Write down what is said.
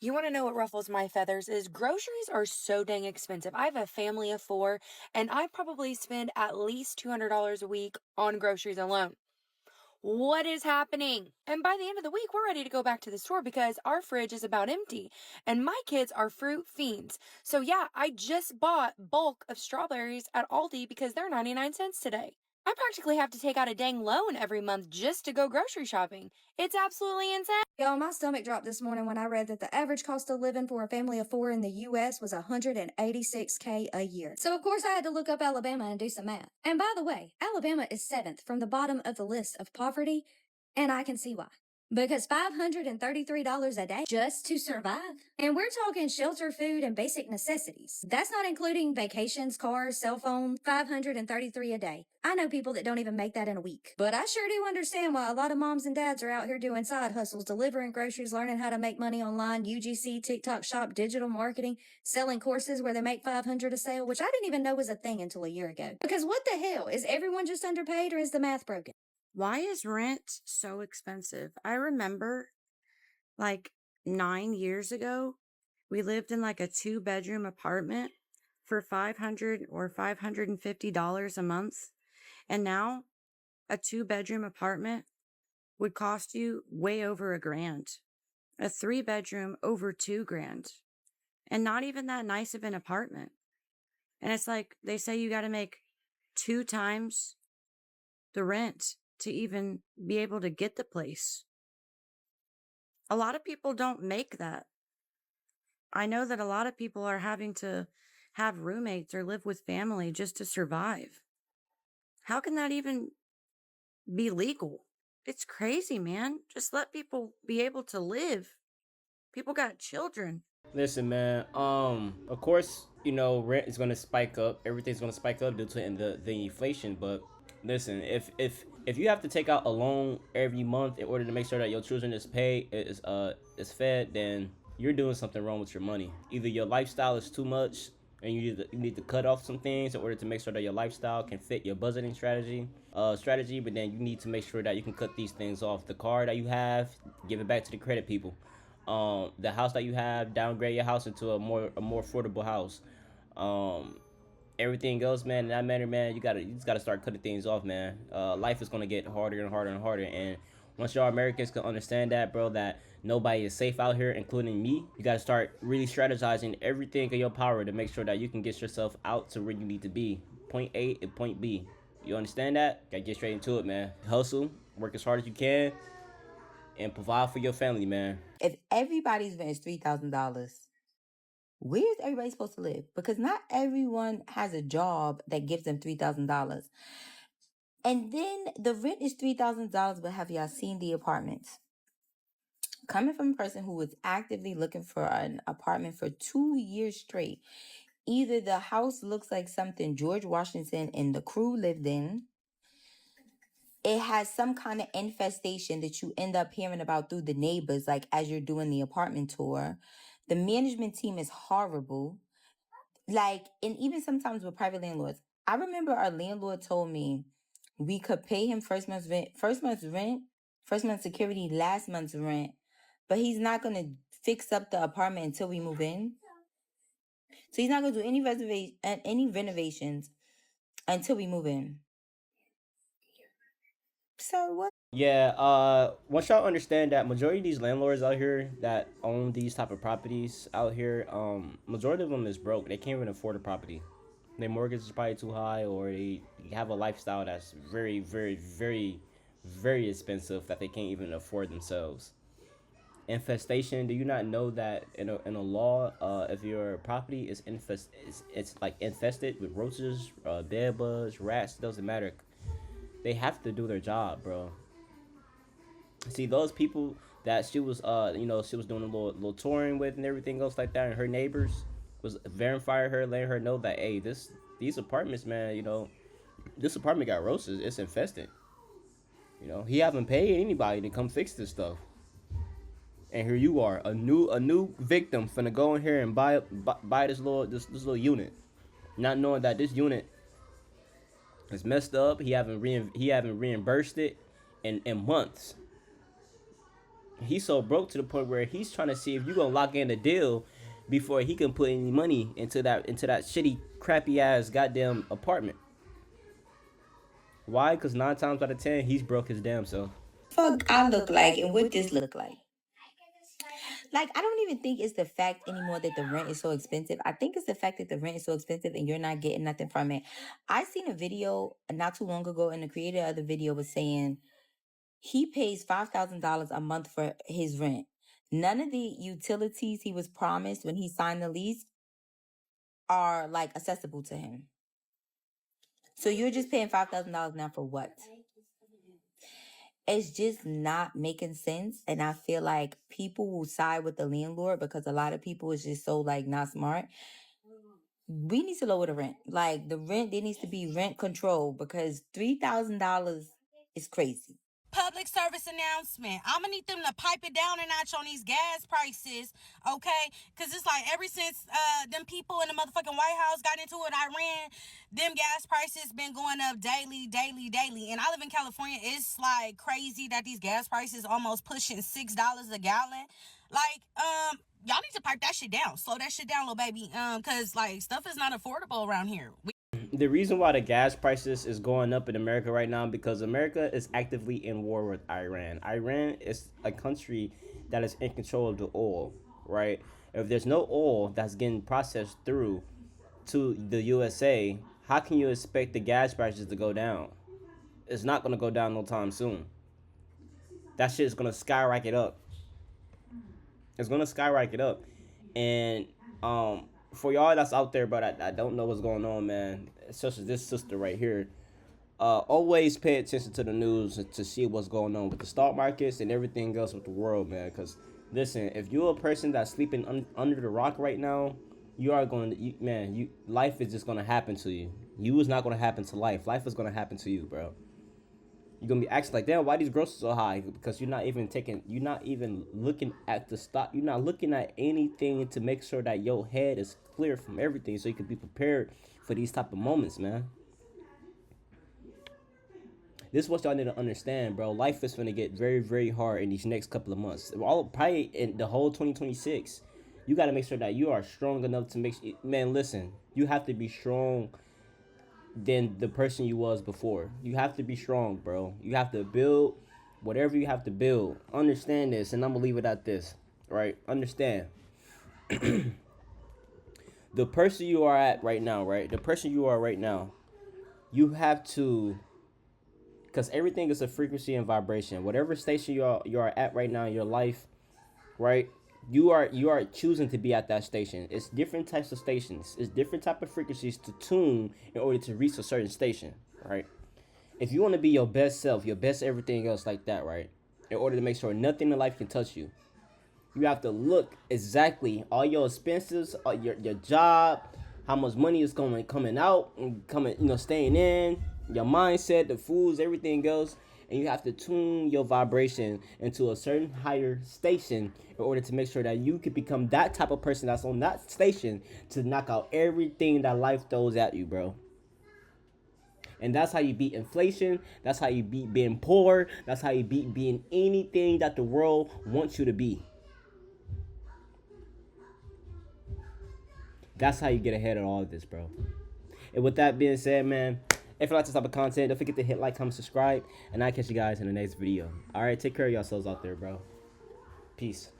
You want to know what ruffles my feathers is groceries are so dang expensive. I have a family of four, and I probably spend at least $200 a week on groceries alone. What is happening? And by the end of the week, we're ready to go back to the store because our fridge is about empty. And my kids are fruit fiends. So, yeah, I just bought bulk of strawberries at Aldi because they're 99 cents today. I practically have to take out a dang loan every month just to go grocery shopping. It's absolutely insane. Y'all, my stomach dropped this morning when I read that the average cost of living for a family of four in the U.S. was $186K a year. So, of course, I had to look up Alabama and do some math. And by the way, Alabama is seventh from the bottom of the list of poverty, and I can see why. Because $533 a day just to survive. And we're talking shelter, food, and basic necessities. That's not including vacations, cars, cell phone, $533 a day. I know people that don't even make that in a week. But I sure do understand why a lot of moms and dads are out here doing side hustles, delivering groceries, learning how to make money online, UGC, TikTok shop, digital marketing, selling courses where they make $500 a sale, which I didn't even know was a thing until a year ago. Because what the hell? Is everyone just underpaid or is the math broken? Why is rent so expensive? I remember like 9 years ago, we lived in like a 2-bedroom apartment for $500 or $550 a month. And now a 2-bedroom apartment would cost you way over $1,000. A 3-bedroom over $2,000. And not even that nice of an apartment. And it's like they say you got to make 2 times the rent to even be able to get the place. A lot of people don't make that. I know that a lot of people are having to have roommates or live with family just to survive. How can that even be legal? It's crazy, man. Just let people be able to live. People got children. Listen, man. Of course, rent is gonna spike up. Everything's gonna spike up due to the inflation. But listen, if you have to take out a loan every month in order to make sure that your children is paid is fed, then you're doing something wrong with your money. Either your lifestyle is too much, and you need to cut off some things in order to make sure that your lifestyle can fit your budgeting strategy. But then you need to make sure that you can cut these things off. The car that you have, give it back to the credit people. The house that you have, downgrade your house into a more affordable house. um Everything else, man, in that manner, man, you just gotta start cutting things off, man. Life is gonna get harder and harder and harder, and once y'all Americans can understand that, bro, that nobody is safe out here, including me, you gotta start really strategizing everything in your power to make sure that you can get yourself out to where you need to be, point A and point B. You understand that? Gotta get straight into it, man. Hustle, work as hard as you can, and provide for your family, man. If everybody's rent is $3,000, where is everybody supposed to live? Because not everyone has a job that gives them $3,000. And then the rent is $3,000, but have y'all seen the apartments? Coming from a person who was actively looking for an apartment for 2 years straight, either the house looks like something George Washington and the crew lived in, it has some kind of infestation that you end up hearing about through the neighbors, like as you're doing the apartment tour. The management team is horrible. Like, and even sometimes with private landlords, I remember our landlord told me we could pay him first month's security, last month's rent, but he's not gonna fix up the apartment until we move in. So he's not gonna do any renovations until we move in. So what? Yeah, once y'all understand that majority of these landlords out here that own these type of properties out here, majority of them is broke. They can't even afford a property. Their mortgage is probably too high, or they have a lifestyle that's very, very, very, very expensive that they can't even afford themselves. Infestation. Do you not know that in a law, if your property is it's like infested with roaches, bed bugs, rats, doesn't matter. They have to do their job, bro. See those people that she was doing a little touring with and everything else like that, and her neighbors was verifying her, letting her know that, hey, these apartments, man, this apartment got roaches, it's infested. He haven't paid anybody to come fix this stuff, and here you are, a new victim finna go in here and buy this little unit, not knowing that this unit is messed up. He haven't reimbursed it in months. He's so broke to the point where he's trying to see if you gonna lock in a deal before he can put any money into that shitty, crappy ass goddamn apartment. Why? Because 9 times out of 10, he's broke his damn self. Fuck I look like and what this look like. Like, I don't even think it's the fact anymore that the rent is so expensive. I think it's the fact that the rent is so expensive and you're not getting nothing from it. I seen a video not too long ago, and the creator of the video was saying he pays $5,000 a month for his rent. None of the utilities he was promised when he signed the lease are like accessible to him. So you're just paying $5,000 now for what? It's just not making sense. And I feel like people will side with the landlord because a lot of people is just so like not smart. We need to lower the rent. Like the rent, there needs to be rent control because $3,000 is crazy. Public service announcement. I'm gonna need them to pipe it down a notch on these gas prices, okay? Because it's like ever since them people in the motherfucking White House got into it, Iran, them gas prices been going up daily. And I live in California. It's like crazy that these gas prices almost pushing $6 a gallon. Like, y'all need to pipe that shit down. Slow that shit down, little baby. Cause like stuff is not affordable around here. The reason why the gas prices is going up in America right now because America is actively in war with Iran. Iran is a country that is in control of the oil, right? If there's no oil that's getting processed through to the USA, how can you expect the gas prices to go down? It's not going to go down no time soon. That shit is going to skyrocket up. It's going to skyrocket up. And for y'all that's out there, but I don't know what's going on, man, such as this sister right here, always pay attention to the news to see what's going on with the stock markets and everything else with the world, man. Because listen, if you're a person that's sleeping under the rock right now, you are going to, life is just going to happen to you. You is not going to happen to life. Life is going to happen to you, bro. You're going to be asking like, damn, why these groceries so high? Because you're not even looking at the stock. You're not looking at anything to make sure that your head is clear from everything so you can be prepared for these type of moments, man. This is what y'all need to understand, bro. Life is going to get very, very hard in these next couple of months. Probably in the whole 2026. You got to make sure that you are strong enough to man, listen. You have to be strong than the person you was before. You have to be strong, bro. You have to build whatever you have to build. Understand this, and I'm gonna leave it at this, right? Understand. The person you are at right now, right? The person you are right now, you have to, because everything is a frequency and vibration. Whatever station you are at right now in your life, right? You are choosing to be at that station. It's different types of stations. It's different type of frequencies to tune in order to reach a certain station, right? If you want to be your best self, your best everything else like that, right? In order to make sure nothing in life can touch you, you have to look exactly all your expenses, your job, how much money is coming out and staying in, your mindset, the foods, everything else. And you have to tune your vibration into a certain higher station in order to make sure that you can become that type of person that's on that station to knock out everything that life throws at you, bro. And that's how you beat inflation. That's how you beat being poor. That's how you beat being anything that the world wants you to be. That's how you get ahead of all of this, bro. And with that being said, man, if you like this type of content, don't forget to hit like, comment, subscribe, and I'll catch you guys in the next video. All right, take care of yourselves out there, bro. Peace.